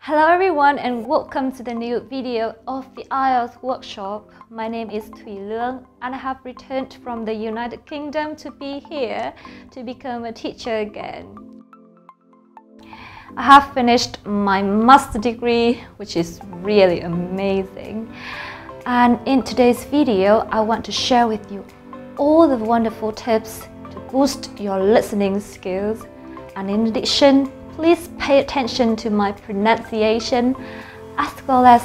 Hello everyone and welcome to the new video of the IELTS workshop. My name is Thủy Lương and I have returned from the United Kingdom to be here to become a teacher again. I have finished my master degree, which is really amazing. And in today's video, I want to share with you all the wonderful tips to boost your listening skills. And in addition, please pay attention to my pronunciation as well as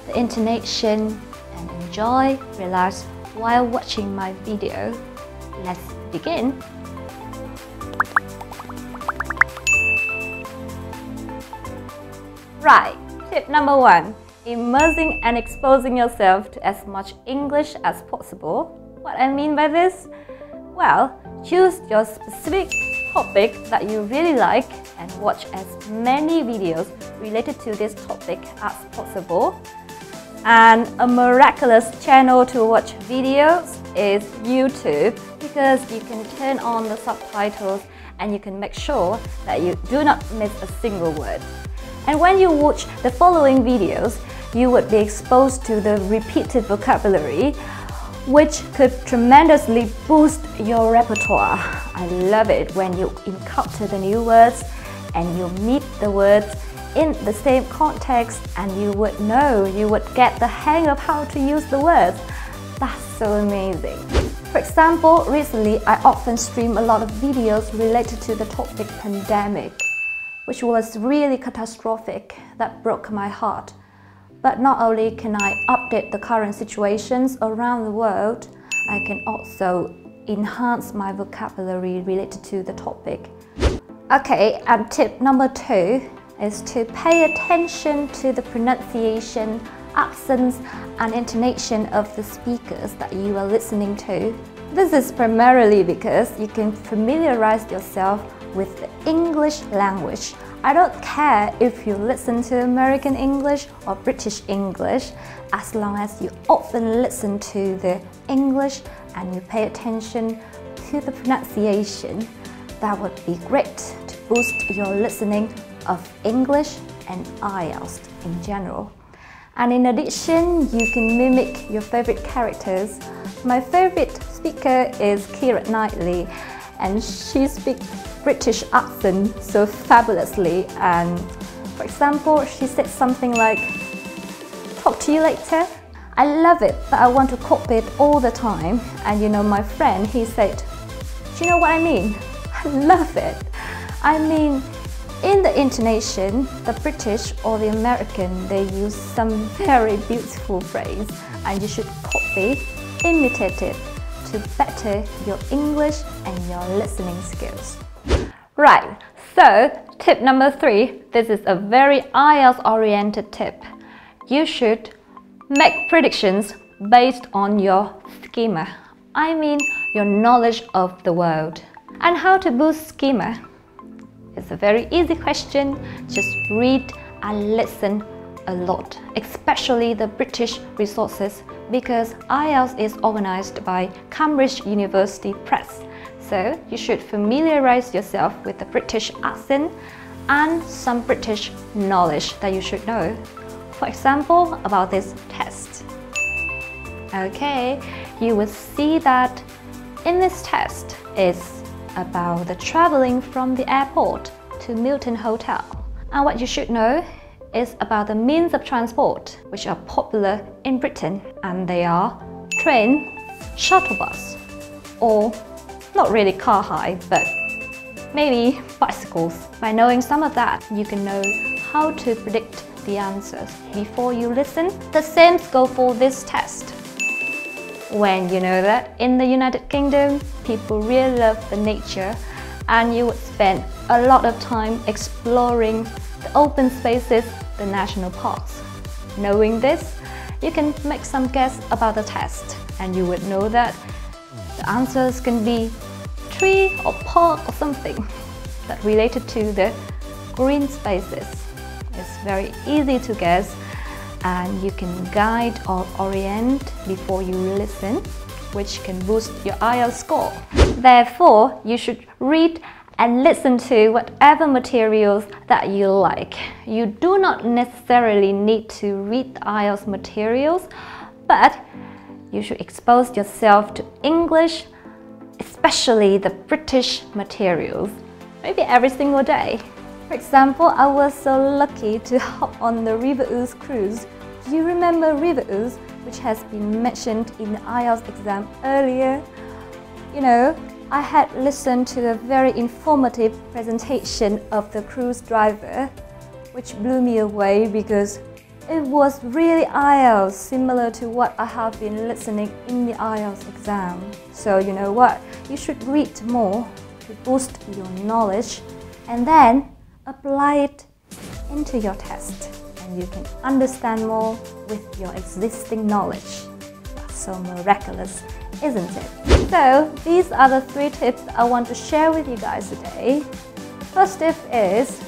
the intonation and enjoy, relax while watching my video. Let's begin. Right, tip number 1. Immersing and exposing yourself to as much English as possible. What I mean by this? Well, choose your specific topic that you really like and watch as many videos related to this topic as possible. And a miraculous channel to watch videos is YouTube, because you can turn on the subtitles and you can make sure that you do not miss a single word. And when you watch the following videos, you would be exposed to the repeated vocabulary, which could tremendously boost your repertoire. I love it when you encounter the new words and you meet the words in the same context and you would get the hang of how to use the words. That's so amazing. For example, recently I often stream a lot of videos related to the topic pandemic, which was really catastrophic. That broke my heart. But not only can I update the current situations around the world, I can also enhance my vocabulary related to the topic. Okay, and tip number 2 is to pay attention to the pronunciation, accents and intonation of the speakers that you are listening to. This is primarily because you can familiarize yourself with the English language. I don't care if you listen to American English or British English, as long as you often listen to the English and you pay attention to the pronunciation. That would be great to boost your listening of English and IELTS in general. And in addition, you can mimic your favorite characters. My favorite speaker is Keira Knightley, and she speaks British accent so fabulously. And for example, she said something like, "Talk to you later." I love it, but I want to copy it all the time. And you know, my friend, he said, "Do you know what I mean?" I love it. I mean, in the intonation, the British or the American, they use some very beautiful phrase, and you should copy, imitate it to better your English and your listening skills. Right, so tip number 3, this is a very IELTS-oriented tip. You should make predictions based on your schema. I mean, your knowledge of the world. And how to boost schema? It's a very easy question. Just read and listen a lot, especially the British resources, because IELTS is organized by Cambridge University Press. So you should familiarize yourself with the British accent and some British knowledge that you should know. For example, about this test. Okay, you will see that in this test is about the traveling from the airport to Milton Hotel. And what you should know is about the means of transport which are popular in Britain, and they are train, shuttle bus, or not really KHAI, but maybe bicycles. By knowing some of that, you can know how to predict the answers before you listen. The same goes for this test. When you know that in the United Kingdom, people really love the nature, and you would spend a lot of time exploring the open spaces, the national parks. Knowing this, you can make some guess about the test, and you would know that the answers can be tree or park or something that related to the green spaces. It's very easy to guess, and you can guide or orient before you listen, which can boost your IELTS score. Therefore, you should read and listen to whatever materials that you like. You do not necessarily need to read the IELTS materials, but you should expose yourself to English, especially the British materials, maybe every single day. For example, I was so lucky to hop on the River Ouse cruise. Do you remember River Ouse, which has been mentioned in the IELTS exam earlier? You know, I had listened to a very informative presentation of the cruise driver, which blew me away because it was really IELTS, similar to what I have been listening in the IELTS exam. So you know what? You should read more to boost your knowledge and then apply it into your test. And you can understand more with your existing knowledge. That's so miraculous, isn't it? So these are the 3 tips I want to share with you guys today. The first tip is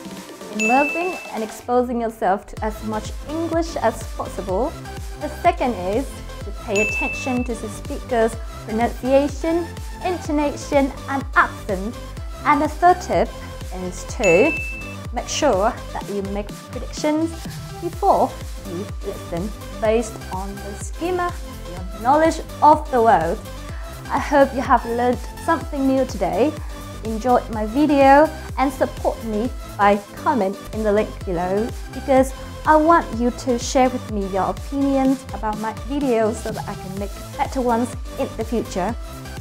immersing and exposing yourself to as much English as possible. The second is to pay attention to the speaker's pronunciation, intonation and accent. And the third tip is to make sure that you make predictions before you listen based on the schema, your knowledge of the world. I hope you have learned something new today, enjoyed my video and support me by comment in the link below because I want you to share with me your opinions about my videos so that I can make better ones in the future.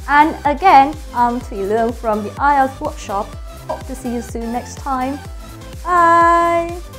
And again, I'm Thủy Lương from the IELTS workshop. Hope to see you soon next time. Bye!